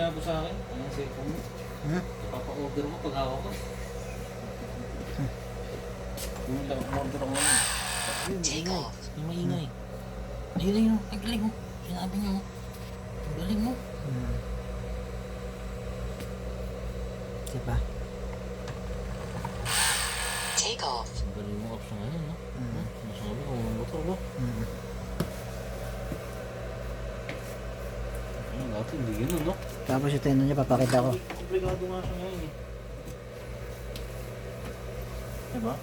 inabo sa akin. Anong cellphone mo? Hmm? Ipapa-order mo pag hawak ko. Yung lang order ako ngayon. Ayun, maingay. Yung maingay. Ayun, ayun. Ang galing mo. Sinabi niyo. Ang galing mo. Diba? Take off. Ang galing mo option ngayon, no? Masabi ko, ang motor ba? Ayun, dati hindi ganun, no? Tapos yung tendo niya, papakita ko. Komplikado nga siya ngayon, eh. Diba?